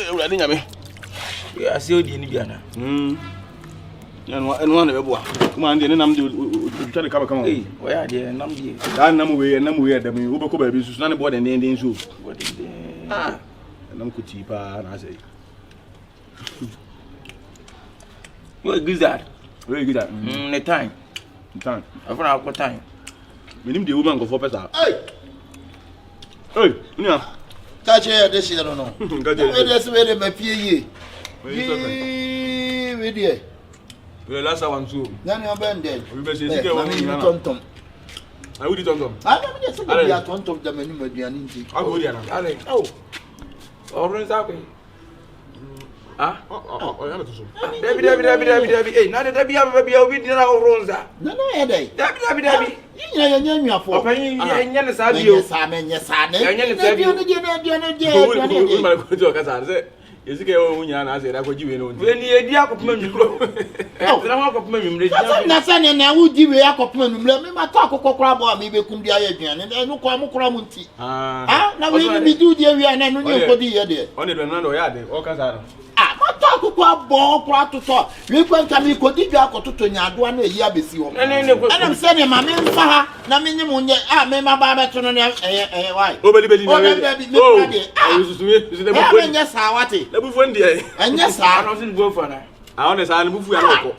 Ewura ni nyame. Ya se odi ni biana. Enu na beboa. Kuma ande ne nam de utwa de kama. Eh, oya de nam die. Dan nam we da me wo be ko ba bi susu na ne bo de den so. Nam ko ti pa na say. What is that? Where you that? The time. Time. I found out time. Minim de woman go for pesa. Hey, nya. Catch here this year no. Catch here. This way dey be pie ye. We dey. We last one too. Na ni oben dey. We be say sike won ni na. Tontom. I would tontom. Ah, na me dey say be a tontom da mani maduane nti. I go there na. Ale. Oh. Orun sa ko. Ah? Ya na to so. Dabi. Eh, na dabi ya obi dina orun sa. Na e dey. Dabi. Yinya nya nnuafo. Opanyin nya ne sa bio. Sa ne. Nya ne sa bio. Wo ma ko to ka sa se. Yesike wo nya na se da ko jiwe no. We ni edi akopema nwuro. Tena ho akopema nwumre. Na sa ne na wo jiwe akopema nwumre me ma to akokọ kra bo am ibe kum dia ya aduane. Enu ko am kra mu nti. Na we ni du dia wi ana no nye kodi ye de. One do na do ya de. O ka sa no. Ma to akokọ bo kra toto. We kwanta mi kodi dwa akototo nya adoa na eyi abesi ho. Ana se ne ma me mfa ha na me nyim nye me ma ba beto no why. O beli na we. Oh, susu de mo nya sa wate. Na bu fon de. Anya sa no sin go for na. A on sa na bu fu ya no ko.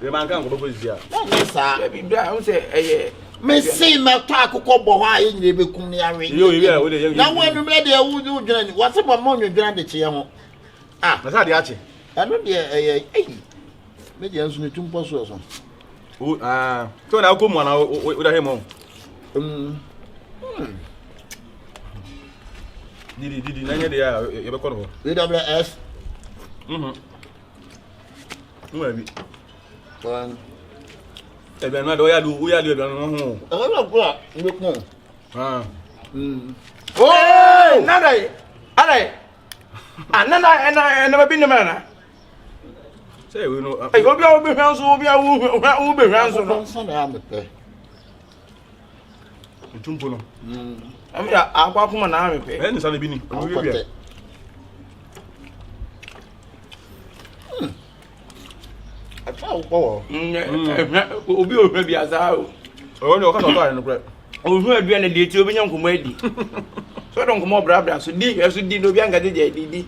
De man kan ko bo zia. Anya sa. Dabi bra o se me say me to akokọ bo ha ye nyire be kum ne awe. Yo o de ye. Na wonu me de awu du dwena ni. Wase bo mo nwedwena de kye ho. Na sa de ache. Ano de me de ansu ne tumpo so so. So na ko mu na o da he mo. Didi na nya de ya ye be ko no. AWS. Mu abi. One. Ebe na do ya lu o ya lu ebe no ho. Ela ko me ko. Oh, nada. Ale. Nana be ni mana. Say we no. Ay, obi hwan so obi wo be hwan so no. So na am pe. Tumpo no. Am ya akwa kuma na am pe. Ni sa na bi ni. O bi bia. Ata wo. Obi o hwa bi asa o. O ni o ka so ta no kre. O hwa bia na de ti obi nya nkomo adi. So don nkomo bra so di no bi anga de di.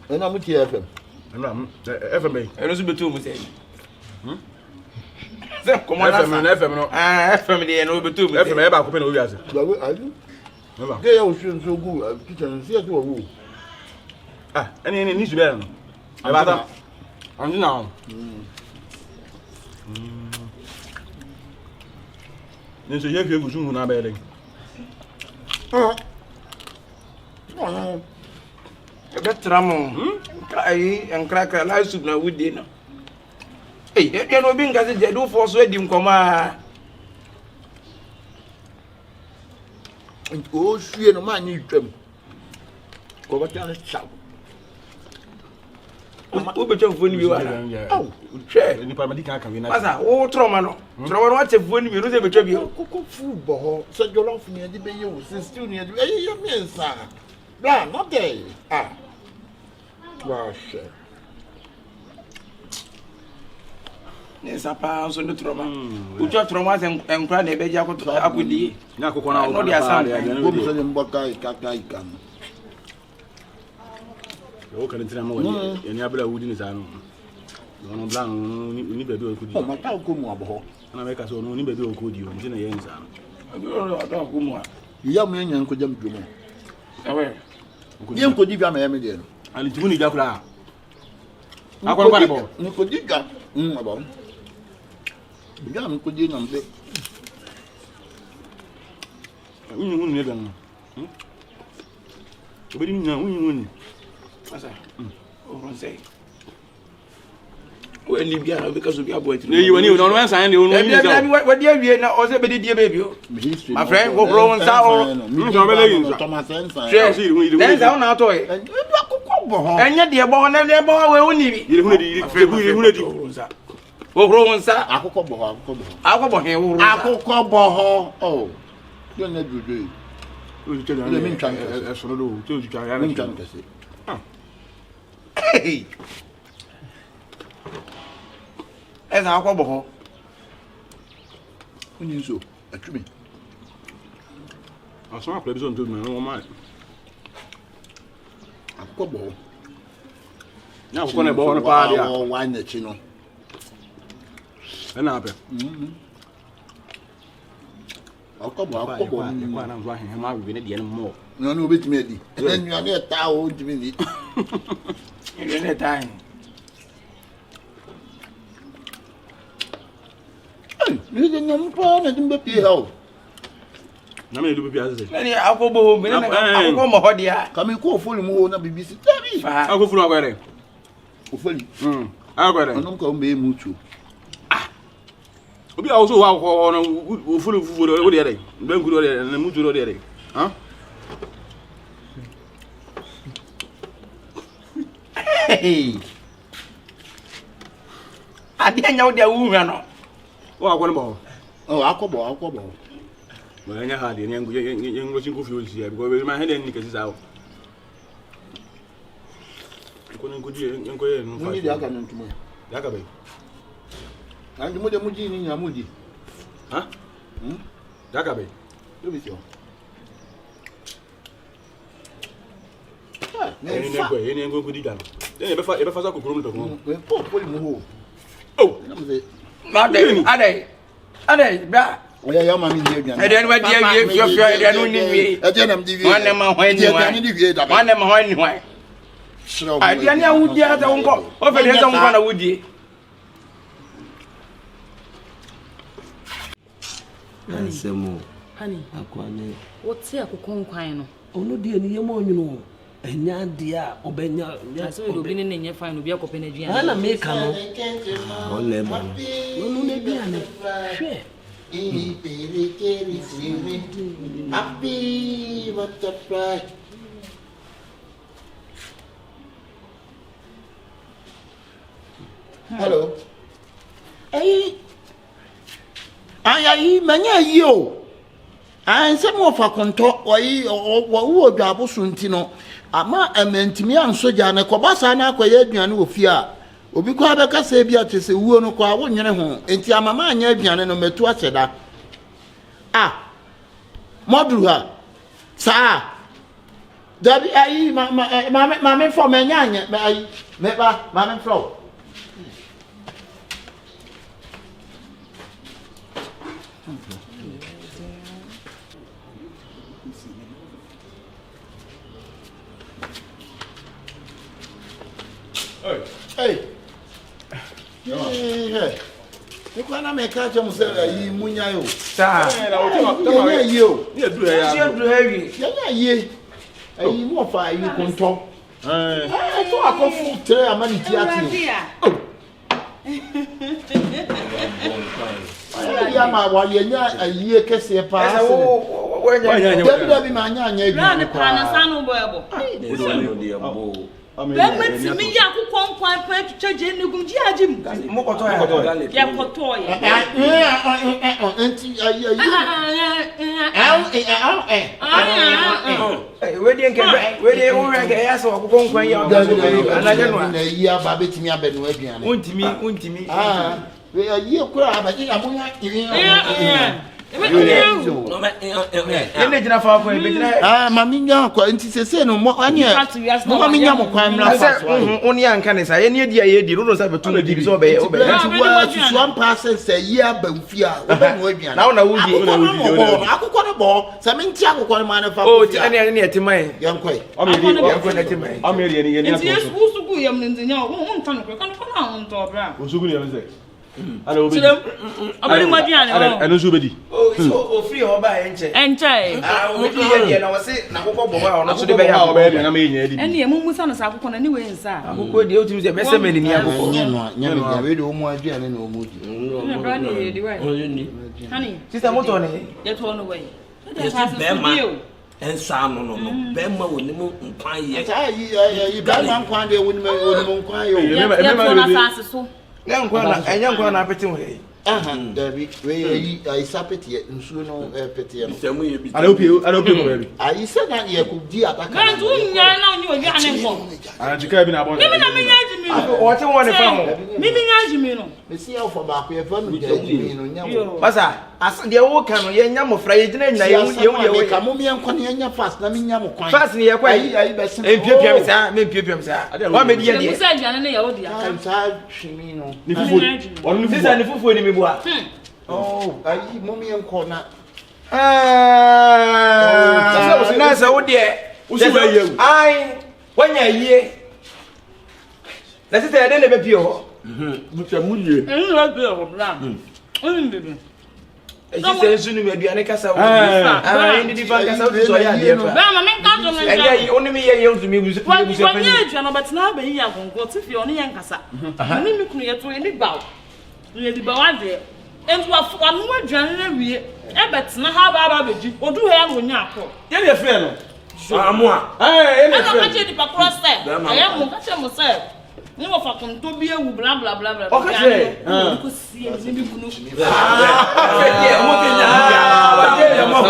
Ena mu ti FM. FM. Eno so betu mu sei. Se komo na FM no. FM de no betu mu. FM e ba ko pe na o wi ase. Bawo aju. Ge ya o so gu kitchen si e to wo. Eni ni su be no. E ba ta. Anji na. Ni so ye Kyekyeku sun na be le. Ebe tramo. Kai enkrakra la soup na wudi no. E no bi ngazi je do for so edi nkoma. O hwie no ma ni twam. Ko ba tan sha. O be twam foni bi wa. Au, che ni pa ma di kan kan we na. Asa, o troma no. Troma no ache foni bi no se be twam bi. Koko fu bo ho. So jollof ni edi be ye o, stew ni edi. Ye me nsa. Bla, not there. Wash. Ne sapa so no troma. Ujo troma se enkra na ebeji akudi. Ni akoko na no dia sam. Go bi so ni mboka ikan. O kan tira ma woni. Eni abra wudi ni sa no. No bla no ni bebi o kudi. O ma ta ko mu abo. Na me ka so no ni bebi o kudi o nti na ye ni sa no. Agoro ata ko mu a. Ya mu nya nko jam dwuma. Ewe. Ye nko di bia ma ya me de no. Ali tibuni ja kura. Akwa kwa bo. Ni ko di ga. Abo. Bia mi ko di na mbe. Unyu ne be no. Obedi nya unyu. Asa. O ron say. O eli bia na be ka so bia boy ti. Ni woni no no san de onu ni za. We dia wie na o se be di baby o. My friend go grow on sa o. So be legi so. Thomas Ensa. Then sa na to e. Edu akoko bo ho. Enye de bo na de bo we oni bi. Ile hune di. O grow on sa. Akoko bo ho. Akoko bo he wo. Akoko bo ho. Oh. Yo na dudu. You tell me Nkwan. That's what do. You tell me Nkwan. Hey. Esa akọbọ ho. Onye nso, atwumi. Aso ma play zone to me no ma. Akọbọ. Na ko na bo no pa dia. Oh, why na chi no. Na ape. Akọbọ. Nkwan na zo ahen ma we ne de no mo. No no obetimi adi. Enua na ta o ntimi ni. Ene time. Ni de nyam pa na dimbe pie ha o. Na me do bibia se. Nani akọbọ ho me na akọbọ mo ho dia. Ka me ko ofoli mu ho na bibisi. Tabi. Akofuru agwere. Ofoli. Agwere. Onom ka o me mutu. Obi also wa ko no ofuru fufu do de de. Mbe nkuru de na mutu do de. Ha? Hey. Ade anya wo dia wu hwa no. Wa ko ne bo. Oh, akọbọ. Wa anya ha de ne ngo chin ko fi olisi ya because ma hede ni kasi sawo. Ko ne ko di ngo ye no fa. Ni dia ka ntumo. Ya ka bai. Andi mo de muji ni nya muji. Ha? Ya ka bai. Do bi sio. Ne ko ye ngo ko di dan. E be fa sa kokoro mu to ko. We po ofoli mu ho. Oh, Na mo se Ma de. Ade bra. oya ya mami die aduane. Ade no dia wie fio ade no ni wie. Ade na mdi wie. Wane ma hwan ni hwan. Ade ni wie da ba. Wane ma hwan ni hwan. Ade ni awudi ata wonko. O fe de ata wonko na wudi. Ansemo. Honey, Akwane. what's here Akoko Nkwan no? Ono die ni yemo onwunu. Enya dia obenya. Aso we obi ne nye fine obi akopɛ na aduane. Ana meka no. Ole ma no. Ono ne aduane. Hwe. Happy butterfly. Hello. Hey. Ayi manya yi o. Nsɛm wɔfa kontɔ wɔyi wɔwo dwabo so nti no ama amantimi ansoja ne kɔba saa na akɔyɛ aduane wɔ fie a obi kɔ abɛka sɛ bi ate sɛ wuo no kɔ a wonyene ho enti amama anya aduane no matu akyɛda moduru ha saa dabi ayi mame fɔ manya anya ayi meba mame fɔ Hey. Hey. Nkwan na me ka che mo se ayi munya yo. Sa. Ya yo. Ni edu ya. Si edu heavy. Ya ye. Ayi mo fa ayi konto. To akofu tre amani ti ati. Ya ma wa ye nya ayi kese pa ase. Dabi ma anya Brand pa na sanu boyebo. Ono dia bo. Bɛma timi ya Akoko Nkwan pa twetwe negum ji agim. Mo koto ya. Ya koto ya. Enti ayi We dey nke ya so Akoko Nkwan ya anaje no. na yi aba betimi abenu aduane. Untimi. We ayi kura abaji amunya. Ene jina fa ko e be jina mami nya kwa enti sese no mo anye mo mami nya mo kwa mra fa so oni anka ne sa ye ne dia ye di no sa betu na di so be enti wa susu am pass se yi aba mfi a wo be no aduane na wona wudi akoko no bo se me nti akoko no ma na fa o ti ene ne etimai yankoi yankoi na etimai Ameri ye ni Nti Yesu usugu yam ntinya wo nta no kan na on to bra. Osugu ni yamze. Ala obi. Abali maduane wo. Eno su bedi. O free ho ba enche. Enche. O di ye na wo se na Akoko bo ba ono so de be Ha ya o be na me nya di. Ene emu musa no sa Akoko na ne we nsa. Akoko de o ti se be se meni ni Akoko. nya me we de o mu aduane na o mu di Ne bra ne di we. Honey. Sister moto ne. Ye to no we. Bema. Ensa no. Bema woni mo nkwan ye. ta yi ba man kwan de woni mo nkwan yo Ye to na fase so. Na nkwa na enya nkwa na apete ho. Dabi we isapeti nsuo no peti no. Semu ye bi. I don't pay for baby. I said that ye could di ataka. Man tu nya na onye obi ane nko. Jika bi na bon. Mimi na menya jimi no. What you want to find? Mimi nya jimi no. Me see how for back ye fa no jimi no nya. Masa, as the wo kan no ye nya mofra ye gina nya ye ka mo me enko ne nya fast na me nya mo kwan. Fast ni ye kwa ayi be sim. Empiapia sa, me empiapia sa. Wa me di ye Musa aduane ne ya odi aka. Kan sa hwimi no. Ni fufu. Onu ni fufu. Sisa ni fufu ni me bua. Oh, ayi mo me enko na. Na sa wo de. Usi wa yewu. Ai, wanya yie. Na sisa de le be pio ho. Mutamu ye. Nlo bi o bla. Bebe. Sisa ensu ni me aduane kasa wo. Ah, ni di fan kasa wo so ya de fa. Ba ma men ka so men. Enye oni me ye ensu me busu Wa busu wa nya aduane but na ba yi agongo tifi oni ye nkasa. Ni mi kunu ye to ni bawo. Ni di bawo de. Entu wa no aduane na wie. E betina ha ba beji. Odu he ya wonya akọ. Ye le fe no. Amu a. Eh, ele Ana fe. ka che di pakro se. Aya mo ka che mo se. Ni mo fa kun to bi ewu bla bla bla bla. O ka che. Ko si ni bi kunu. Mo ke nya. Wa ke ya mo.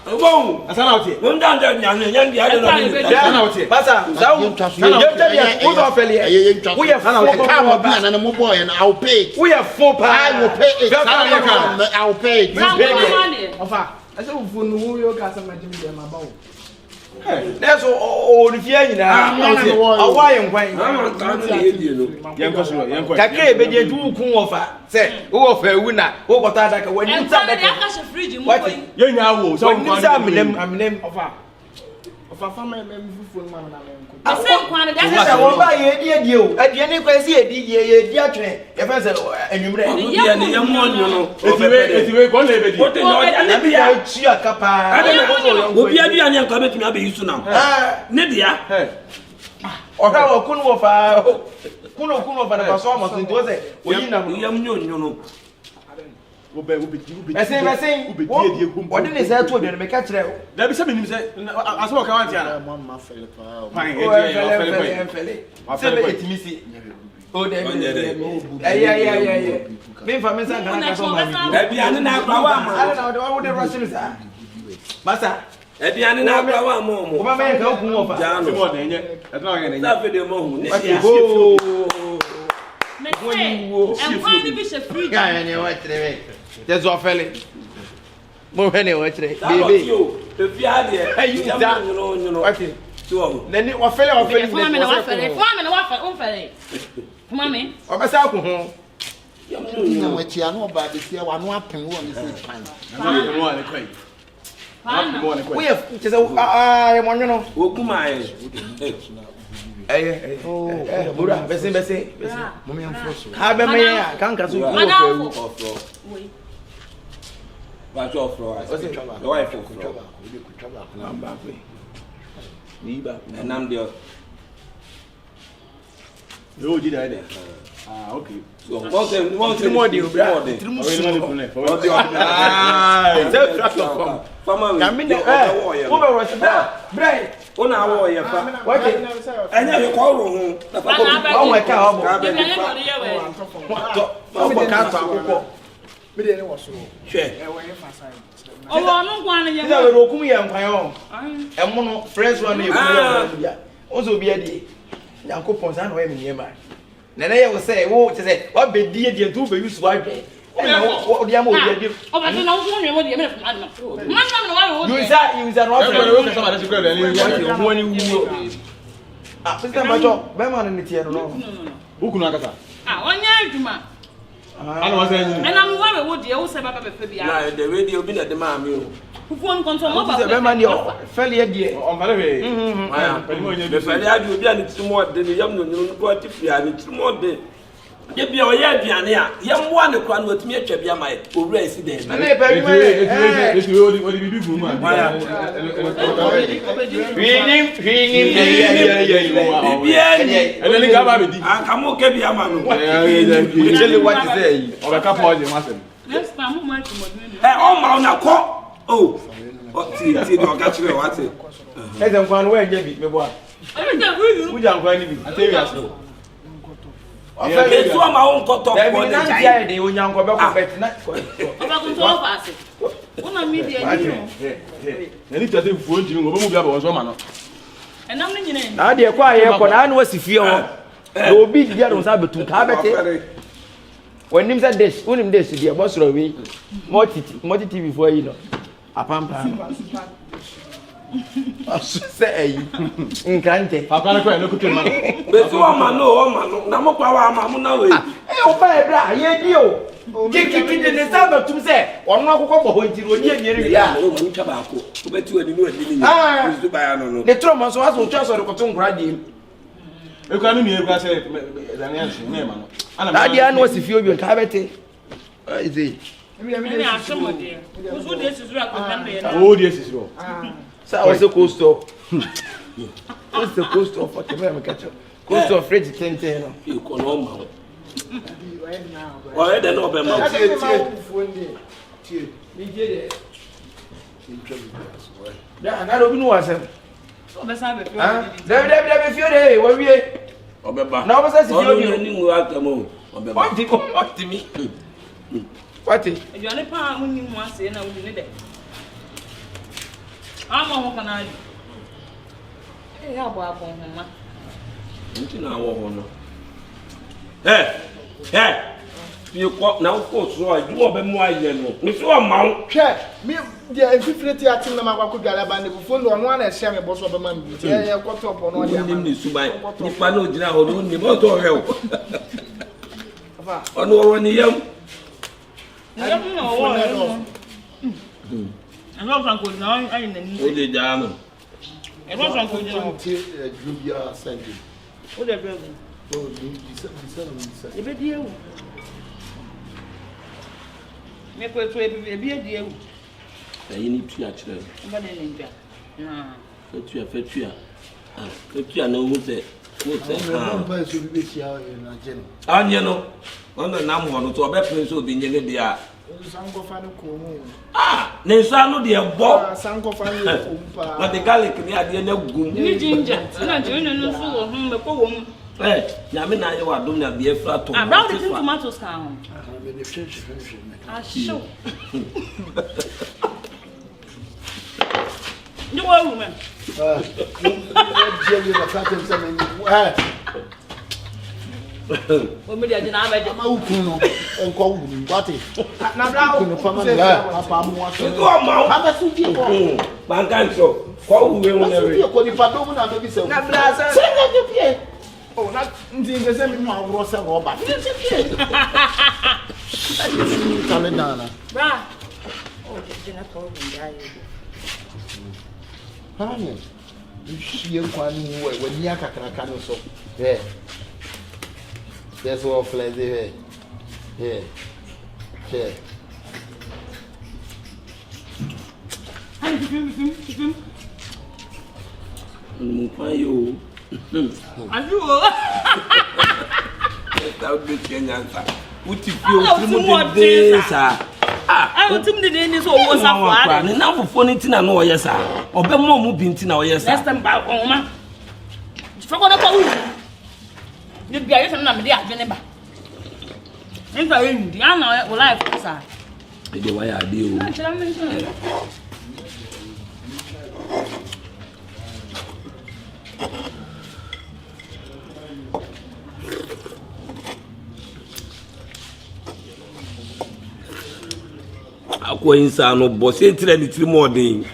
Bon, Asana oti. mo nda nda nya nya ndi ade no ni. Asana oti. Pasa, sawu. Ye tell you, who don't fail here? We have come up and mo boy and I'll pay. We have 4 pounds. I will pay it. I'll pay it. Ofa. I say we no wo yo ka sama jimi dem abawo. That's all the fear nyina. Awa ye nkwan. Ama kan na ye die no. Yen ko so, yen ko. Kakre be je du kun ofa. Say, wo ofa ewu na, wo kota adaka wani nsa Aka adaka. she fridge mo What? boy. Ye nya wo, so Wani nkwan. nsa aminem ofa. Ofa fa me fufu ma na me nko. Ase nkwan de Sisa won ba ye die o. Adie ni kwa si ye di atwe. Ye fa se anwumre. Odu die ne ye mo onyo no. Etiwe ko na ebe di. O te no dia ne Bi bia. ya chi akapa. Obi aduane nka betumi abeyisu na. Ne dia. Ọ̀rẹ́ wọn kún wọ́n fa kún wọ́n fa nípa sọ́ọ̀mọ̀ tó ń tó ṣe oyin nà mú. Yam nyonyo no. Obe Ẹ̀sìn ọdún ní sẹ́ẹ̀ tó ọdún ní mẹ́ka kyerẹ́ o. Da bi se menim se aso ka wanti ana. Fine, Ó ẹ̀fẹ̀lẹ̀. Sẹ́ẹ̀ bẹ́ẹ̀ tìmí sí. Ó dẹ̀ bí. Ẹ̀yẹ. Mi nfa mi nsá nǹkan kan sọ ma mi. Aduane na akwa wa ma. Alẹ́ náà ọdún wọn dé rọ́ọ̀sì mi sá. Masa. Aduane na akwa wa ma Ó mo. bá mẹ́yìn kan kún wọ́n fa. Ja Se no. mo de nye. E tna ye ne nye. Na fe de mo hu. Ne dia. Me say, nkwan ni bi she fridge. Ká ẹni wọ́n kyerẹ́ bẹ́ẹ̀. Jẹ́ sọ fẹ́lẹ̀. Mo hẹ́ ni wọ́n kyerẹ́. Bebe. Efi ade. Ẹyin Yam da. nyonyo. Wọ́n So. Nani ọ̀fẹ́lẹ̀ Fuma me na wa fere. Fuma me na wa fere. On fere. Fuma me. ọ̀bẹ́sẹ̀ kò hún. Yam Na nyonyo. wachi ano ba de sia wa no apen wo ni se pan. Na mo ane kwai. Fana. Mo ane kwai. Wọ́n yẹ kyẹ́ sẹ́ ẹ̀ mọ̀ nyọ́nà. Okuma e. Ẹyẹ buru a bẹ́sẹ̀. Mo me enfo so. Ha bẹ́ mẹ́ yẹn a kankan so kú ọ̀fẹ́ Madam. ewu. Ofro. Wait. Wa cho ofro. What's it? The wife ofro. Namba pe. Ní ibà. Enam de. Yo ji da ide. Ah, okay. So, wọ́n Tirimodi o bra. Ṣé tractor fam? Fama mi. Kàmí ní ẹ̀ wọ́n bẹ̀ wọ̀ sí bẹ́ẹ̀. O na wo ye fa. Wọ́n ti Enya ye ko ro hu. Na fa ko. wọ́n wọ̀ ẹ̀ka ọ̀bọ̀. Bi ane ko de ye we. Wọ́n bọ̀ ká tó àkókò. Hwe. Owo no nkwan ne ye. Sísè wẹ̀rẹ̀ okun yẹ nkwan yọ. Ẹmu no fresh one yẹ kúrò yẹ kúrò yẹ. Ó sọ obi ẹ di. Yanko pọ̀ sáà na wọ́n yẹ mi nìyẹn ma. Nana yẹ wọ sẹ wo kyẹ sẹ wọ́n bẹ di ẹdiẹ tó bẹ yusu adwẹ. Ẹna wọ́n di ama obi ẹdi. Oba te na wo so nwe mo de me na fuma de ma. Man na wa wo de. Yusa na wọ́n fẹ́ Yo ka sama da shukra da ni. wọ́n ni wúwo. Ah, sísè mbàjọ́ bẹ́ẹ̀ ma ni tiẹ̀ nù. No. Buku na kasa. Ah, onya adwuma. Ana wa se nyi. Ena mo wa wo de wo se baba be fe bia. Na the radio bi na de ma mi o. Fufu on konto mo ba. Sísè bẹ́ẹ̀ ma ni fẹ́lẹ̀ ẹdiẹ. On va le ver. Aya. Be fa de adu obi ani timo de ne yam no nyunu ko atifi ani timo de. Ye bia o ye aduane a yam wa ne kwa no atumi atwa bia mai owura esi de. Nana yẹ pẹ̀ ẹ̀dwuma yẹ. Eti odi bibi gu ma. Hwinim. Bibia ni. Ene ni ga ba be di. Anka mo ke bia ma no. Ìṣẹ̀lẹ̀ wá ti sẹ́ yìí. O ka pa oje ma se. Next time mo ma tumo de. O ma una ko. Oh. O ti do ka chire wa ti. Ẹ̀sẹ̀ nkwan wọ́n ẹ̀jẹ̀ bi mi bọ́ a. Oye de wu. Wújà nkwan ni bi. Ate wi aso. They do my own cut off. They be not here. They only go back bet na. Oba control pass. Una media ni. Any tell them phone you go move ya bo so ma no. Enam ni nyine. Na de kwa ye ko na no asifie ho. Na obi dia no sa betum ka bete. When him said this, when him this dia boss ro we. Multi TV for you no. Apampa. Say Nkran. Papa na ko no kutu ma no. Be so ma no, na mo kwa wa ma mo na we. O ba e bra ye di o. Kiki de sa betum say ono akokọ bo ho ntiri oni emiere ya. O ma ntwa ba ko. O be tu ani no ani ni. Ni ba ya no. The trauma so aso twa so de koto ngura di. E kwa no mi e kwa say Daniel shi me ma no. Na dia no asifie obi nka bete. Is it? Ni asomode. Ozo de sisu akọta na ye na. Oh, yes is wrong. So I was a coaster. What's the coaster for the catch up? Coaster of Freddy Tenten. You can all ma. Why they no be ma? Yeah, na do bi no wasem. O be sa be fe. David feel dey we wie. Obeba. Na obesa si feel you ni ngo atamo. Obeba. What me? What? Eduane pa unni mu ase na unni de. Ama ho kana. Ya bo abon homa. Nti na wo ho no. You ko na ko so a ju obe mu aye no. Ni so ma wo. Hwe, me dia infiltrate atim na makwa dwala ba ne bufo no no na ehia me boso be ma mi. Ye ko top no dia ma. Ni subai. Ni pa no jina ho no ni mo to he o. Ono wo ni yam. Yam no wo. Ano franco na ayi na ni. O de ja no. E bo franco jina ho. Jubia Sunday. O de be. Oh, you E be die o. Me ko eto e be die o. Ayi ni tu a kire. Ba de ni bia. Na. Fetua. Fetua na wo se. Wo se. ba so bi betia na jeno. Anye no. Ono na mo no to obe prince obi nyene dia. Sango fa no ko mu. Ne nsa no de bo. Sango fa no ko mu pa. Na de garlic ni ade na gum. Ni ginger. Na ginger no so wo hum me ko wo mu. Nyame na ye wa dum na be efra to. Brown the tomatoes kan ho. Me the French. Show. You want woman? Jerry the captain say me O me dia na ba je. ma ukun no enko wu wate. Na bra Ukun fama na papa mu aso. Go ma. Ha be su die ko. Bankan so. Ko uwe Na wona su we. die ko ni pado mu na be bi se. Na bra se. Se na je pie. Oh, na ndinge se mi Ma wro se roba. Ni se pie. Calendar. Bra. Oh, je na ko bunda ye. Hani. Nhie Nkwan ni wo we ni akakraka no so. Yeah. That's all fly there. Yeah. Yeah. Nkwan yo. Aju. Ta o de Kenya sa. Uti fi o trimu de sa. I tim de ni so wo sa fa. Ni na fofo ni tina no oye sa. Obe mo mu bi ntina oye sa. Next time ba on ma. Foko na ko wu. Ni bia ye na me de adwene ba. Nta ye ndi ana wo life sa. E de wa ya de o. Akwa insa no bo se tire ni tiri mo den.